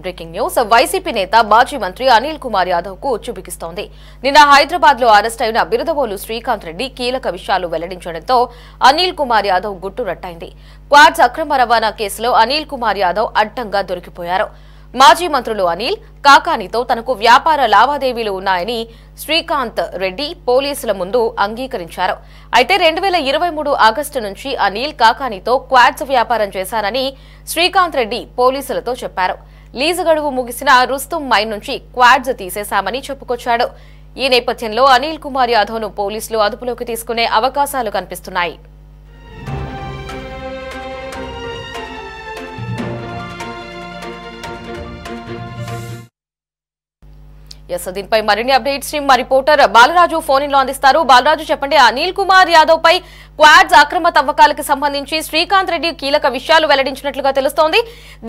Breaking news YCP నేత మాజీ మంత్రి అనిల్ కుమార్ యాదవ్ కు ఉచ్చుబిగిస్తోంది. నిన్న హైదరాబాద్ లో అరెస్ట్ అయిన బిరదవోలు శ్రీకాంత్ రెడ్డి కీలక విషయాలు వెల్లడించడంతో అనిల్ కుమార్ యాదవ్ గుట్టు రట్టయింది. క్వాడ్స్ అక్రమ రవాణా కేసులో అనిల్ కుమార్ యాదవ్ అడ్డంగా దొరికిపోయారు. మాజీ మంత్రులు అనిల్ కాకానితో తనకు వ్యాపార లావాదేవీలు ఉన్నాయని శ్రీకాంత్ రెడ్డి పోలీసుల ముందు అంగీకరించారు. అయితే 2023 ఆగస్టు నుంచి అనిల్ కాకానితో క్వాడ్స్ వ్యాపారం చేశారని శ్రీకాంత్ రెడ్డి పోలీసులతో చెప్పారు. లీజు గడువు ముగిసిన రుస్తుం మైన్ నుంచి క్వాడ్స్ తీసేశామని చెప్పుకొచ్చాడు. ఈ నేపథ్యంలో అనిల్ కుమార్ యాదవ్ ను పోలీసులు అదుపులోకి తీసుకునే అవకాశాలు కనిపిస్తున్నాయి. దీనిపై మరిన్ని అప్డేట్స్ మా రిపోర్టర్ బాలరాజు ఫోన్ ఇన్ లో అందిస్తారు. బాలరాజు, చెప్పండి, అనిల్ కుమార్ యాదవ్ పై క్వాడ్స్ అక్రమ తవ్వకాలకు సంబంధించి శ్రీకాంత్ రెడ్డి కీలక విషయాలు వెల్లడించినట్లుగా తెలుస్తోంది.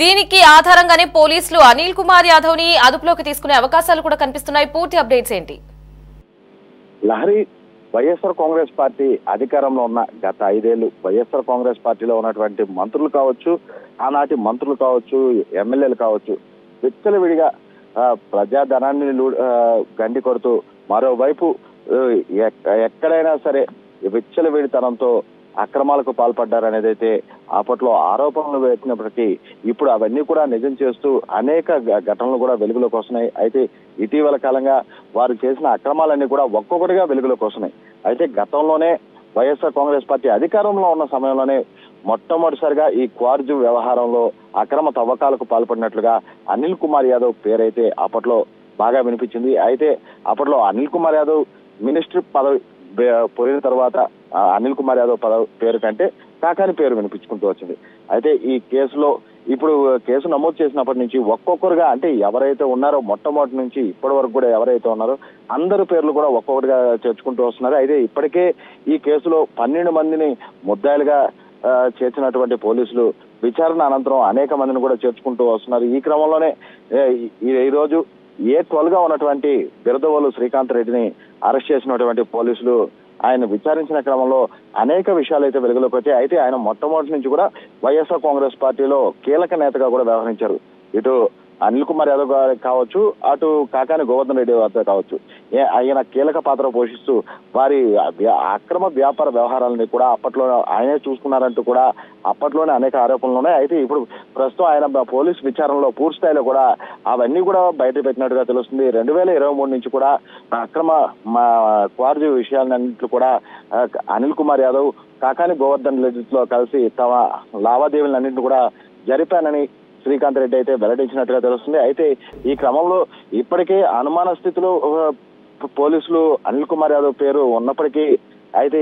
దీనికి ఆధారంగానే పోలీసులు అనిల్ కుమార్ యాదవ్ ని అదుపులోకి తీసుకునే అవకాశాలు కూడా కనిపిస్తున్నాయి. పూర్తి అప్డేట్స్ ఏంటి? లహరి, వైఎస్ఆర్ కాంగ్రెస్ పార్టీ అధికారంలో ఉన్న గత 5 ఏళ్లు వైఎస్ఆర్ కాంగ్రెస్ పార్టీలో ఉన్నటువంటి మంత్రులు కావచ్చు, ఆనాటి మంత్రులు కావచ్చు, ఎమ్మెల్యేలు కావచ్చు, విచ్చలవిడిగా ప్రజాధనాన్ని గండి కొడుతూ మరోవైపు ఎక్కడైనా సరే విచ్చలవిడితనంతో అక్రమాలకు పాల్పడ్డారనేది అయితే అప్పట్లో ఆరోపణలు వేసినప్పటికీ ఇప్పుడు అవన్నీ కూడా నిజం చేస్తూ అనేక ఘటనలు కూడా వెలుగులోకి వస్తున్నాయి. అయితే ఇటీవల కాలంగా వారు చేసిన అక్రమాలన్నీ కూడా ఒక్కొక్కటిగా వెలుగులోకి వస్తున్నాయి. అయితే గతంలోనే వైఎస్ఆర్ కాంగ్రెస్ పార్టీ అధికారంలో ఉన్న సమయంలోనే మొట్టమొదటిసారిగా ఈ క్వార్జు వ్యవహారంలో అక్రమ తవ్వకాలకు పాల్పడినట్లుగా అనిల్ కుమార్ యాదవ్ పేరైతే అప్పట్లో బాగా వినిపించింది. అయితే అప్పట్లో అనిల్ కుమార్ యాదవ్ మినిస్టర్ పదవి పోయిన తర్వాత అనిల్ కుమార్ యాదవ్ పేరు కంటే కాకాని పేరు వినిపించుకుంటూ వచ్చింది. అయితే ఈ కేసులో ఇప్పుడు కేసు నమోదు చేసినప్పటి నుంచి ఒక్కొక్కరుగా, అంటే ఎవరైతే ఉన్నారో మొట్టమొదటి నుంచి ఇప్పటి వరకు కూడా ఎవరైతే ఉన్నారో అందరి పేర్లు కూడా ఒక్కొక్కటిగా చేర్చుకుంటూ వస్తున్నారు. అయితే ఇప్పటికే ఈ కేసులో 12 మందిని ముద్దాయిలుగా చేర్చినటువంటి పోలీసులు విచారణ అనంతరం అనేక మందిని కూడా చేర్చుకుంటూ వస్తున్నారు. ఈ క్రమంలోనే ఈ రోజు A12గా ఉన్నటువంటి బిరదవోలు శ్రీకాంత్ రెడ్డిని అరెస్ట్ చేసినటువంటి పోలీసులు ఆయన విచారించిన క్రమంలో అనేక విషయాలు అయితే వెలుగులోకి వచ్చాయి. అయితే ఆయన మొట్టమొదటి నుంచి కూడా వైఎస్ఆర్ కాంగ్రెస్ పార్టీలో కీలక నేతగా కూడా వ్యవహరించారు. ఇటు అనిల్ కుమార్ యాదవ్ గారు కావచ్చు, అటు కాకాని గోవర్ధన్ రెడ్డి గారు కావచ్చు, ఆయన కీలక పాత్ర పోషిస్తూ వారి అక్రమ వ్యాపార వ్యవహారాలని కూడా అప్పట్లో ఆయనే చూసుకున్నారంటూ కూడా అప్పట్లోనే అనేక ఆరోపణలు ఉన్నాయి. అయితే ఇప్పుడు ప్రస్తుతం ఆయన పోలీసు విచారణలో పూర్తి స్థాయిలో కూడా అవన్నీ కూడా బయట పెట్టినట్టుగా తెలుస్తుంది. 2023 నుంచి కూడా అక్రమ క్వార్జు విషయాలన్నింటిలో కూడా అనిల్ కుమార్ యాదవ్ కాకాని గోవర్ధన్ రెడ్డితో కలిసి తమ లావాదేవీలన్నింటినీ కూడా జరిపానని శ్రీకాంత్ రెడ్డి అయితే వెల్లడించినట్టుగా తెలుస్తుంది. అయితే ఈ క్రమంలో ఇప్పటికే అనుమాన స్థితిలో పోలీసులు అనిల్ కుమార్ యాదవ్ పేరు ఉన్నప్పటికీ అయితే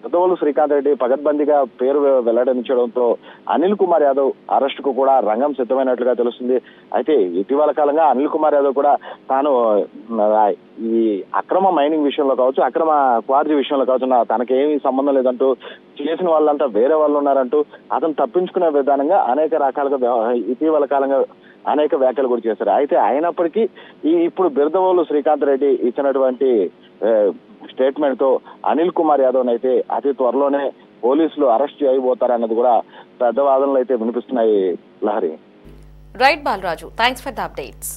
బిరదవోలు శ్రీకాంత్ రెడ్డి పగడ్బందీగా పేరు వెల్లడించడంతో అనిల్ కుమార్ యాదవ్ అరెస్టుకు కూడా రంగం సిద్ధమైనట్లుగా తెలుస్తుంది. అయితే ఇటీవల కాలంగా అనిల్ కుమార్ యాదవ్ కూడా తాను ఈ అక్రమ మైనింగ్ విషయంలో కావచ్చు, అక్రమ క్వార్జీ విషయంలో కావచ్చు తనకేమీ సంబంధం లేదంటూ, చేసిన వాళ్ళంతా వేరే వాళ్ళు ఉన్నారంటూ అతను తప్పించుకునే విధానంగా అనేక రకాలుగా ఇటీవల కాలంగా అనేక వ్యాఖ్యలు కూడా చేశారు. అయితే అయినప్పటికీ ఇప్పుడు బిరదవోలు శ్రీకాంత్ రెడ్డి ఇచ్చినటువంటి స్టేట్మెంట్ తో అనిల్ కుమార్ యాదవ్ అయితే అతి త్వరలోనే పోలీసులు అరెస్ట్ చేయబోతారన్నది కూడా పెద్ద వాదనలు అయితే వినిపిస్తున్నాయి. Lahari, right Balaraju, thanks for the updates.